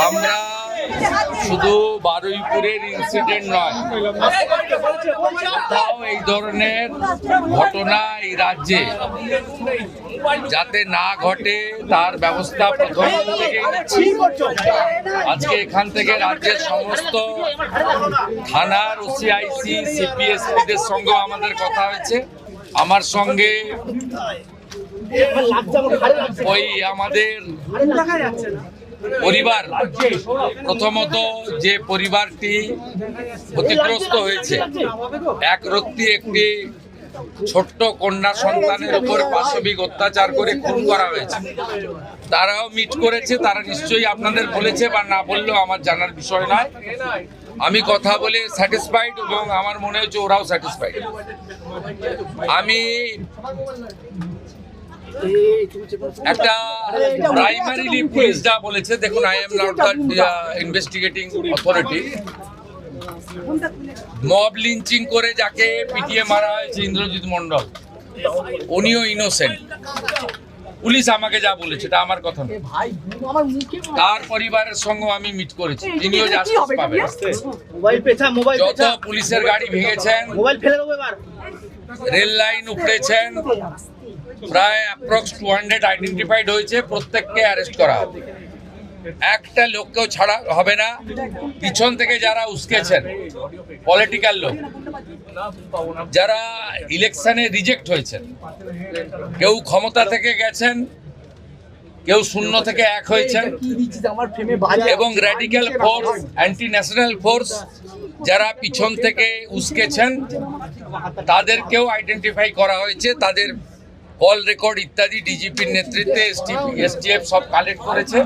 আমরা শুধু বারুইপুরের ইনসিডেন্ট নয়, কোথাও এই ধরনের ঘটনা এই রাজ্যে যাতে না ঘটে তার ব্যবস্থা প্রথম থেকে আজকে এখান থেকে রাজ্যের সমস্ত থানার ওসিআইসি সিপিএসপিদের সঙ্গে আমাদের কথা হয়েছে। আমার সঙ্গে ওই আমাদের পরিবার, প্রথমত যে পরিবারটি ক্ষতিগ্রস্ত হয়েছে, এক রত্তি একটি ছোট্ট কন্যা সন্তানের উপর পাশবিক অত্যাচার করে খুন করা হয়েছে, তারাও মিট করেছে। তারা নিশ্চয়ই আপনাদের বলেছে বা না বললেও আমার জানার বিষয় নয়। আমি কথা বলে স্যাটিসফাইড এবং আমার মনে হচ্ছে ওরাও স্যাটিসফাইড। আমি একটা প্রাইমারিলি পুলিশ যা বলেছে, দেখুন, I am not the investigating authority. Mob lynching করে যাকে পিটিয়ে মারা হয়েছে ইন্দ্রজিৎ মন্ডল, উনিও ইনোসেন্ট। পুলিশ আমাকে যা বলেছে এটা আমার কথা না। তার পরিবারের সঙ্গে আমি মিট করেছি, তিনিও জাস্টিস পাবেন। যত পুলিশের গাড়ি ভেঙেছেন, রেল লাইন উপড়েছেন, প্রায় অ্যাপ্রক্স 200 আইডেন্টিফাইড হয়েছে, প্রত্যেককে অ্যারেস্ট করা হবে। একটা লোককেও ছাড়া হবে না। পিছন থেকে যারা উস্কেছেন, পলিটিক্যাল লোক যারা ইলেকশনে রিজেক্ট হয়েছেন, কেউ ক্ষমতা থেকে গেছেন, কেউ শূন্য থেকে এক হয়েছেন, এবং radical force, anti national force যারা পিছন থেকে উস্কেছেন, তাদেরকেও আইডেন্টিফাই করা হয়েছে। তাদের কল রেকর্ড ইত্যাদি ডিজিপির নেতৃত্বে এসটিএফ সব কালেক্ট করেছে।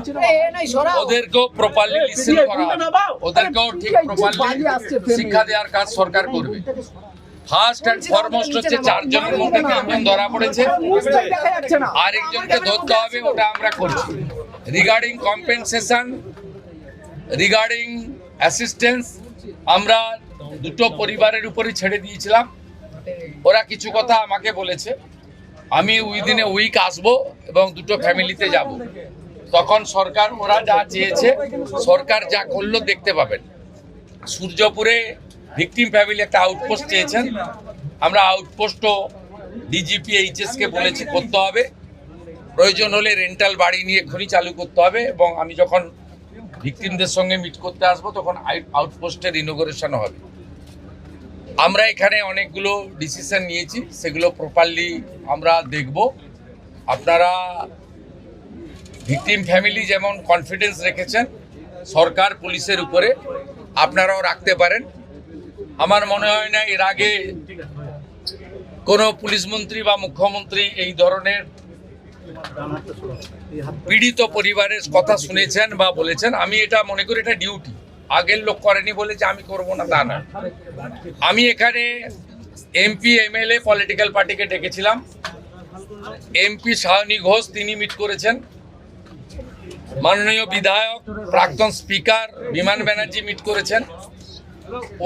ওদেরকেও প্রপারলি লিসেন করা হবে, ওদেরকেও ঠিক প্রপারলি শিক্ষা দেওয়ার কাজ সরকার করবে। ফার্স্ট অ্যান্ড ফরমোস্ট হচ্ছে 4 জনের মধ্যে 3 জন ধরা পড়েছে, আরেকজনকে ধরতে হবে, ওটা আমরা করছি। রিগার্ডিং কম্পেনসেশন, রিগার্ডিং অ্যাসিস্ট্যান্স, আমরা দুটো পরিবারের উপরই ছেড়ে দিয়েছিলাম। ওরা কিছু কথা আমাকে বলেছে, আমি উইদিন এ উইক আসবো এবং দুটো ফ্যামিলিতে যাব। তখন সরকার, ওরা যা চেয়েছে, সরকার যা করলো দেখতে পাবেন। সূর্যপুরে ভিকটিম ফ্যামিলি একটা আউটপোস্ট চেয়েছেন, আমরা আউটপোস্টও ডিজিপি এইচএসকে বলেছি করতে হবে। প্রয়োজন হলে রেন্টাল বাড়ি নিয়ে এক্ষুনি চালু করতে হবে, এবং আমি যখন ভিকটিমদের সঙ্গে মিট করতে আসবো তখন আউটপোস্টের ইনোগ্রেশন হবে। আমরা এখানে অনেকগুলো ডিসিশন নিয়েছি, সেগুলো প্রপারলি আমরা দেখব। আপনারা ভিকটিম ফ্যামিলি যেমন কনফিডেন্স রেখেছেন সরকার পুলিশের উপরে, আপনারাও রাখতে পারেন। আমার মনে হয় না এর আগে কোনো পুলিশ মন্ত্রী বা মুখ্যমন্ত্রী এই ধরনের পীড়িত পরিবারের কথা শুনেছেন বা বলেছেন। আমি এটা মনে করি এটা ডিউটি, আগের লোক করেনি বলে যে আমি করবো না তা না। আমি এখানে এমপি এমএলএ পলিটিক্যাল পার্টিকে ডেকেছিলাম। এমপি সায়নী ঘোষ তিনি মিট করেছেন, মাননীয় বিধায়ক প্রাক্তন স্পিকার বিমান ব্যানার্জি মিট করেছেন।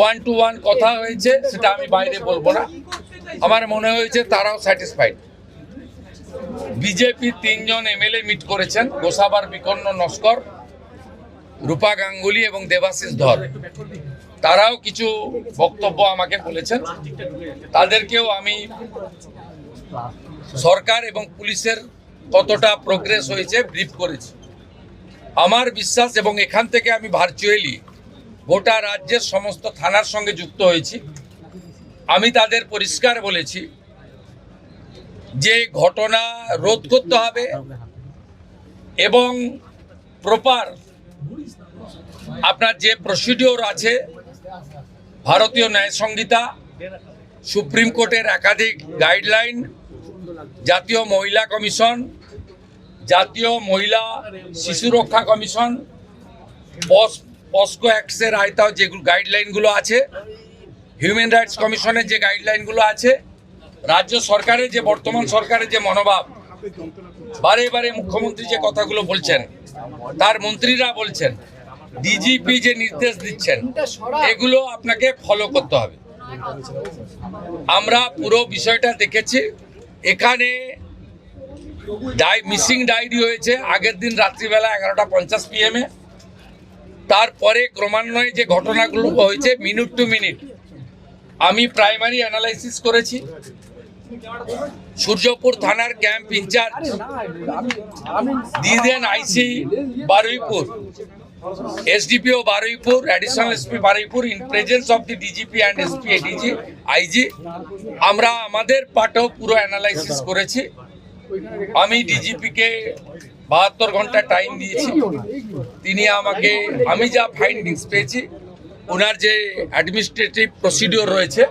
1-to-1 কথা হয়েছে, সেটা আমি বাইরে বলবো না। আমার মনে হয়েছে তারাও স্যাটিসফাইড। বিজেপি 3 জন এমএলএ মিট করেছেন, গোসাবার বিকন্ন নস্কর, রূপা গাঙ্গুলি এবং দেবাশিস ধর। তারাও কিছু বক্তব্য আমাকে বলেছেন, তাদেরকেও আমি সরকার এবং পুলিশের কতটা প্রোগ্রেস হয়েছে ব্রিফ করেছি। আমার বিশ্বাস, এবং এখান থেকে আমি ভার্চুয়ালি গোটা রাজ্যের সমস্ত থানার সঙ্গে যুক্ত হয়েছি, আমি তাদের পরিষ্কার বলেছি যে ঘটনা রোধ করতে হবে এবং প্রপার আপনার যে প্রসিডিওর আছে, ভারতীয় ন্যায় সংহিতা, সুপ্রিম কোর্টের একাধিক গাইডলাইন, জাতীয় মহিলা কমিশন, জাতীয় মহিলা শিশু রক্ষা কমিশন, পস্কো অ্যাক্টের আয়তায় যে গাইডলাইনগুলো আছে, হিউম্যান রাইটস কমিশনের যে গাইডলাইনগুলো আছে, রাজ্য সরকারের যে বর্তমান সরকারের যে মনোভাব, বারে বারে মুখ্যমন্ত্রী যে কথাগুলো বলছেন, তার মন্ত্রীরা বলছেন, ডিজিপি যে নির্দেশ দিচ্ছেন, এগুলো আপনাকে ফলো করতে হবে। আমরা পুরো বিষয়টা দেখেছি। এখানে মিসিং ডায়েরি হয়েছে আগের দিন রাত্রিবেলা 11:50 PM-এ। তারপরে ক্রমান্বয়ে যে ঘটনাগুলো হয়েছে মিনিট টু মিনিট আমি প্রাইমারি অ্যানালাইসিস করেছি। সূর্যপুর থানার ক্যাম্প ইনচার্জ দিদেন IC Baruipur, SDPO Baruipur, additional SP Baruipur in presence of the DGP and SP ADG IG আমরা আমাদের পার্টও পুরো অ্যানালাইসিস করেছি। আমি DGP-কে 72 ঘন্টা টাইম দিয়েছি। তিনি আমাকে আমি যা ফাইন্ডিংস পেয়েছি ওনার যে অ্যাডমিনিস্ট্রেটিভ প্রসিডিওর রয়েছে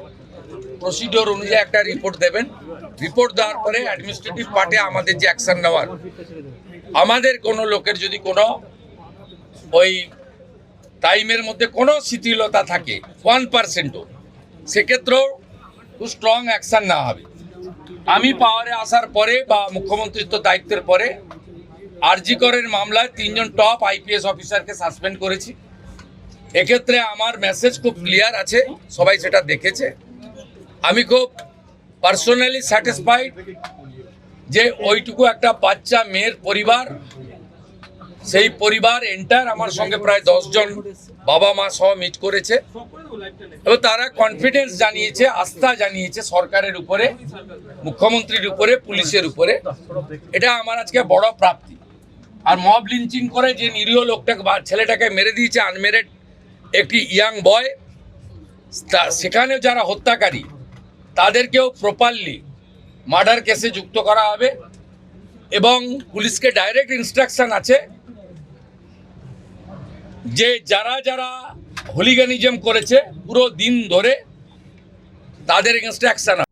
প্রসিডিওর অনুযায়ী একটা রিপোর্ট দেবেন। রিপোর্ট দেওয়ার পরে অ্যাডমিনিস্ট্রেটিভ পার্টে আমাদের যে অ্যাকশন নেওয়ার, আমাদের কোনো লোকের যদি কোনো ওই টাইমের মধ্যে কোনো শিথিলতা থাকে 1%ও, সেক্ষেত্রেও খুব স্ট্রং অ্যাকশন নেওয়া হবে। আমি পাওয়ারে আসার পরে বা মুখ্যমন্ত্রিত্ব দায়িত্বের পরে আরজি করের মামলায় 3 জন টপ IPS অফিসারকে সাসপেন্ড করেছি। এক্ষেত্রে আমার মেসেজ খুব ক্লিয়ার আছে, সবাই সেটা দেখেছে। আমি খুব পার্সোনালি স্যাটিসফাইড যে ওইটুকু একটা বাচ্চা মেয়ের পরিবার, সেই পরিবার এন্টার আমার সঙ্গে প্রায় 10 জন বাবা মা সহ মিট করেছে এবং তারা কনফিডেন্স জানিয়েছে, আস্থা জানিয়েছে সরকারের উপরে, মুখ্যমন্ত্রীর উপরে, পুলিশের উপরে। এটা আমার আজকে বড় প্রাপ্তি। আর মব লিঞ্চিং করে যে নিরীহ লোকটাকে বা ছেলেটাকে মেরে দিয়েছে, আনমেরিড একটি ইয়াং বয়, সেখানে যারা হত্যাকারী তাদেরকেও প্রপারলি মার্ডার কেসে যুক্ত করা হবে এবং পুলিশকে ডাইরেক্ট ইনস্ট্রাকশন আছে যে যারা যারা হুলিগানিজম করেছে পুরো দিন ধরে তাদের এগেনস্টে অ্যাকশন হবে।